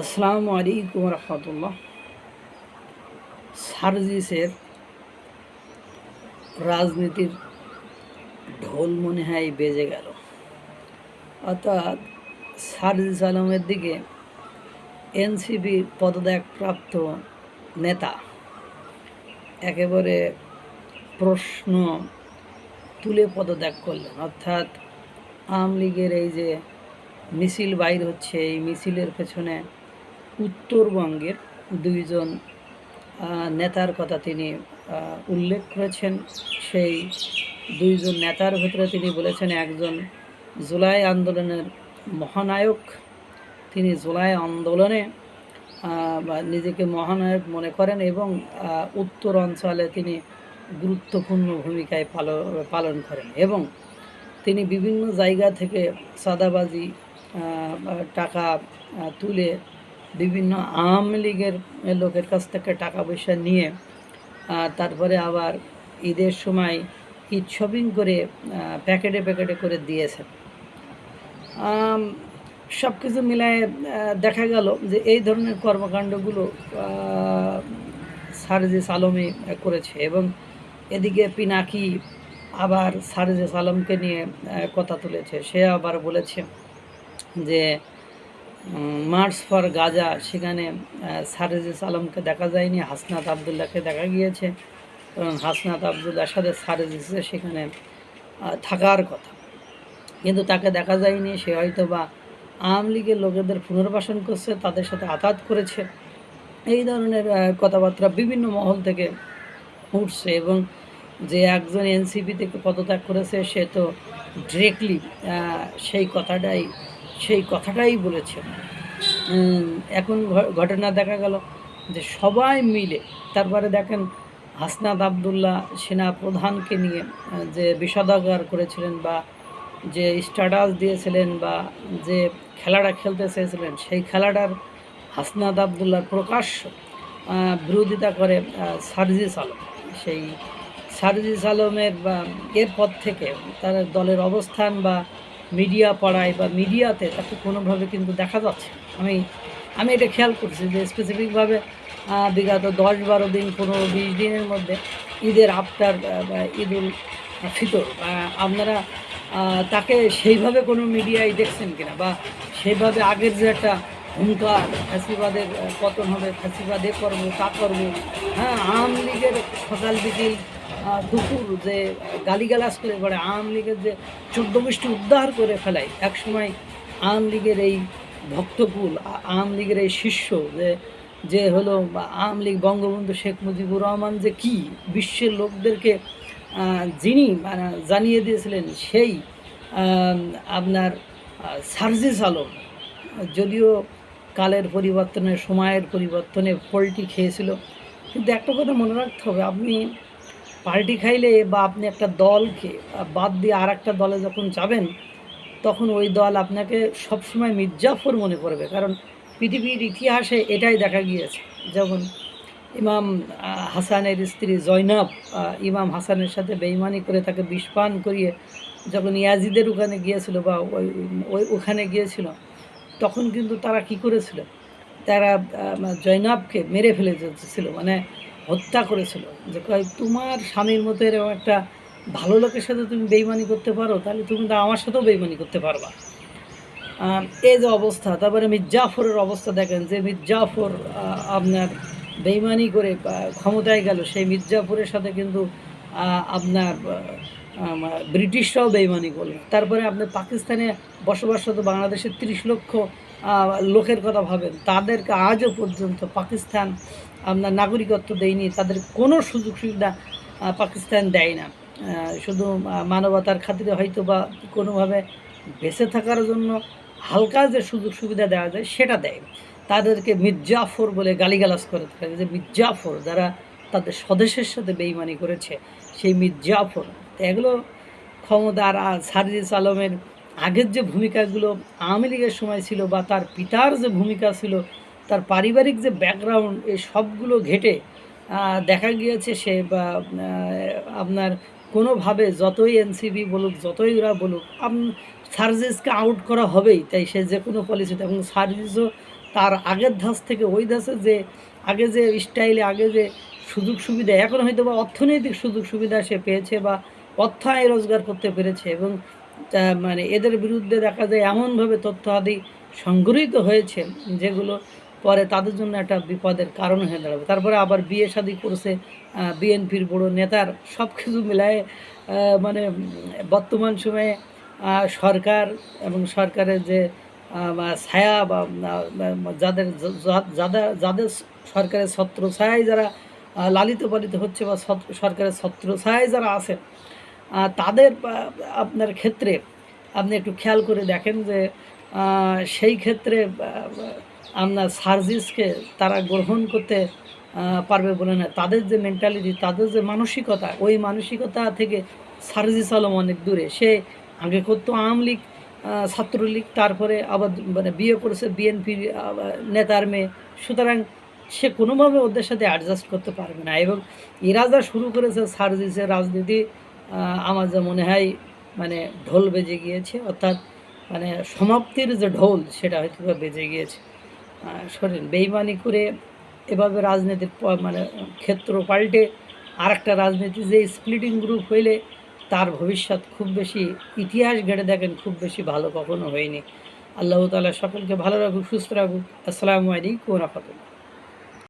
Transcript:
আসসালামু আলাইকুম রহমতুল্লাহ। সার্জিসের রাজনীতির ঢোল মনে হয় বেজে গেল। অর্থাৎ সার্জিস আলমের দিকে এনসিপির পদত্যাগপ্রাপ্ত নেতা একেবারে প্রশ্ন তুলে পদত্যাগ করলেন। অর্থাৎ আওয়ামী লীগের এই যে মিছিল বাইর হচ্ছে, এই মিছিলের পেছনে উত্তরবঙ্গের দুইজন নেতার কথা তিনি উল্লেখ করেছেন। সেই দুইজন নেতার ভেতরে তিনি বলেছেন, একজন জুলাই আন্দোলনের মহানায়ক, তিনি জুলাই আন্দোলনে নিজেকে মহানায়ক মনে করেন এবং উত্তর অঞ্চলে তিনি গুরুত্বপূর্ণ ভূমিকায় পালন করেন এবং তিনি বিভিন্ন জায়গা থেকে চাঁদাবাজি টাকা তুলে বিভিন্ন আওয়ামী লীগের লোকের কাছ থেকে টাকা পয়সা নিয়ে তারপরে আবার ঈদের সময় ঈদ শপিং করে প্যাকেটে প্যাকেটে করে দিয়েছেন। সব কিছু মিলায় দেখা গেল যে এই ধরনের কর্মকাণ্ডগুলো সার্জিস আলমই করেছে এবং এদিকে পিনাকি আবার সার্জিস আলমকে নিয়ে কথা তুলেছে। সে আবার বলেছে যে মার্চ ফর গাজা, সেখানে সার্জিস আলমকে দেখা যায়নি, হাসনাত আবদুল্লাহকে দেখা গিয়েছে এবং হাসনাত আবদুল্লার সাথে সার্জিসের সেখানে থাকার কথা, কিন্তু তাকে দেখা যায়নি। সে হয়তো বা আওয়ামী লীগের লোকেদের পুনর্বাসন করছে, তাদের সাথে আঘাত করেছে, এই ধরনের কথাবার্তা বিভিন্ন মহল থেকে উঠছে এবং যে একজন এনসিপি থেকে পদত্যাগ করেছে সে তো ডিরেক্টলি সেই কথাটাই বলেছে। এখন ঘটনা দেখা গেল যে সবাই মিলে তারপরে দেখেন হাসনাত আবদুল্লাহ সেনা প্রধানকে নিয়ে যে বিষাদাগার করেছিলেন বা যে স্ট্যাটাস দিয়েছিলেন বা যে খেলাটা খেলতে চেয়েছিলেন, সেই খেলাটার হাসনাত আবদুল্লাহর প্রকাশ্য বিরোধিতা করে সার্জিস আলম। সেই সার্জিস আলমের বা এর পর থেকে তার দলের অবস্থান বা মিডিয়া পড়ায় বা মিডিয়াতে তাকে কোনোভাবে কিন্তু দেখা যাচ্ছে। আমি এটা খেয়াল করছি যে স্পেসিফিকভাবে বিগত 10-12 দিন 15-20 দিনের মধ্যে ঈদের আফটার ঈদুল ফিতর আপনারা তাকে সেইভাবে কোনো মিডিয়ায় দেখছেন কিনা, বা সেইভাবে আগের যে একটা হুঙ্কার ফ্যাসিবাদের পতন হবে, ফ্যাসিবাদে করবো তা করবো, হ্যাঁ, আওয়ামী লীগের সকাল বিকেল দুপুর যে গালিগালাজ করে পড়ে, আওয়ামী লীগের যে 14 গোষ্ঠী উদ্ধার করে ফেলায়, একসময় আওয়ামী লীগের এই ভক্তকুল, আওয়ামী লীগের এই শিষ্য যে হলো আওয়ামী লীগ, বঙ্গবন্ধু শেখ মুজিবুর রহমান যে কি বিশ্বের লোকদেরকে যিনি জানিয়ে দিয়েছিলেন, সেই আপনার সার্জিস আলম যদিও কালের পরিবর্তনে, সময়ের পরিবর্তনে পল্টি খেয়েছিল, কিন্তু একটা কথা মনে রাখতে হবে, আপনি পার্টি খাইলে বা আপনি একটা দলকে বাদ দিয়ে আর একটা দলে যখন যাবেন, তখন ওই দল আপনাকে সবসময় মির্জাফর মনে করবে। কারণ পৃথিবীর ইতিহাসে এটাই দেখা গিয়েছে। যেমন ইমাম হাসানের স্ত্রী জয়নাব ইমাম হাসানের সাথে বেইমানি করে তাকে বিষপান করিয়ে যখন ইয়াজিদের ওখানে গিয়েছিল বা ওখানে গিয়েছিল, তখন কিন্তু তারা কি করেছিল, তারা জয়নাবকে মেরে ফেলে যেতেছিল, মানে হত্যা করেছিল। যে কয়, তোমার স্বামীর মতো এরকম একটা ভালো লোকের সাথে তুমি বেইমানি করতে পারো, তাহলে তুমি তো আমার সাথেও বেইমানি করতে পারবা। এই যে অবস্থা। তারপরে মির্জাফরের অবস্থা দেখেন, যে মির্জাফর আপনার বেইমানি করে ক্ষমতায় গেল, সেই মির্জাফরের সাথে কিন্তু আপনার ব্রিটিশরাও বেইমানি করল। তারপরে আপনি পাকিস্তানে বসবাসরত বাংলাদেশের 30 লক্ষ লোকের কথা ভাবেন, তাদেরকে আজও পর্যন্ত পাকিস্তান আপনার নাগরিকত্ব দেয়নি, তাদের কোনো সুযোগ সুবিধা পাকিস্তান দেয় না। শুধু মানবতার খাতিরে হয়তো বা কোনোভাবে বেঁচে থাকার জন্য হালকা যে সুযোগ সুবিধা দেওয়া যায় সেটা দেয়। তাদেরকে মির্জাফর বলে গালিগালাজ করে থাকে, যে মির্জাফর যারা তাদের স্বদেশের সাথে বেইমানি করেছে, সেই মির্জাফর। এগুলো ক্ষমতার সার্জিস আলমের আগের যে ভূমিকাগুলো আওয়ামী লীগের সময় ছিল বা তার পিতার যে ভূমিকা ছিল, তার পারিবারিক যে ব্যাকগ্রাউন্ড, এই সবগুলো ঘেটে দেখা গিয়েছে সে বা আপনার কোনোভাবে যতই এনসিপি বলুক, যতই ওরা বলুক, সার্জিসকে আউট করা হবেই। তাই সে যে কোনো পলিসিতে, এবং সার্জিসও তার আগের ধাঁচ থেকে ওই ধাঁচে যে আগে যে স্টাইলে আগে যে সুযোগ সুবিধা, এখন হয়তো বা অর্থনৈতিক সুযোগ সুবিধা সে পেয়েছে বা অর্থ আয় রোজগার করতে পেরেছে, এবং মানে এদের বিরুদ্ধে দেখা যায় এমনভাবে তথ্য আদি সংগৃহীত হয়েছে যেগুলো পরে তাদের জন্য একটা বিপদের কারণ হয়ে দাঁড়াবে। তারপরে আবার বিয়ে শাদী করছে বিএনপির বড় নেতার, সব কিছু মিলায়ে মানে বর্তমান সময়ে সরকার এবং সরকারের যে ছায়া বা যাদের যাদের যাদের সরকারের ছত্রছায়ায় যারা লালিত পালিত হচ্ছে বা সরকারের ছত্রছায়ায় যারা আছেন, তাদের আপনার ক্ষেত্রে আপনি একটু খেয়াল করে দেখেন যে সেই ক্ষেত্রে আপনার সার্জিসকে তারা গ্রহণ করতে পারবে বলে না। তাদের যে মেন্টালিটি, তাদের যে মানসিকতা, ওই মানসিকতা থেকে সার্জিস আলম অনেক দূরে। সে আগে করতো আওয়ামী লীগ, ছাত্রলীগ, তারপরে আবার মানে বিয়ে করেছে বিএনপির নেতার মেয়ে। সুতরাং সে কোনোভাবে ওদের সাথে অ্যাডজাস্ট করতে পারবে না। এবং এরা যা শুরু করেছে সার্জিসের রাজনীতি, আমার যা মনে হয় মানে ঢোল বেজে গিয়েছে, অর্থাৎ মানে সমাপ্তির যে ঢোল সেটা হয়তো বেজে গিয়েছে। শোনেন, বেইমানি করে এভাবে রাজনীতির মানে ক্ষেত্র পাল্টে আর একটা রাজনীতি যে স্প্লিটিং গ্রুপ হইলে তার ভবিষ্যৎ খুব বেশি, ইতিহাস ঘেটে দেখেন, খুব বেশি ভালো কখনো হয়নি। আল্লাহ তাআলা সকলকে ভালো রাখুক, সুস্থ রাখুক। আসসালামু আলাইকুম ওয়া রাহমাতুল্লাহ।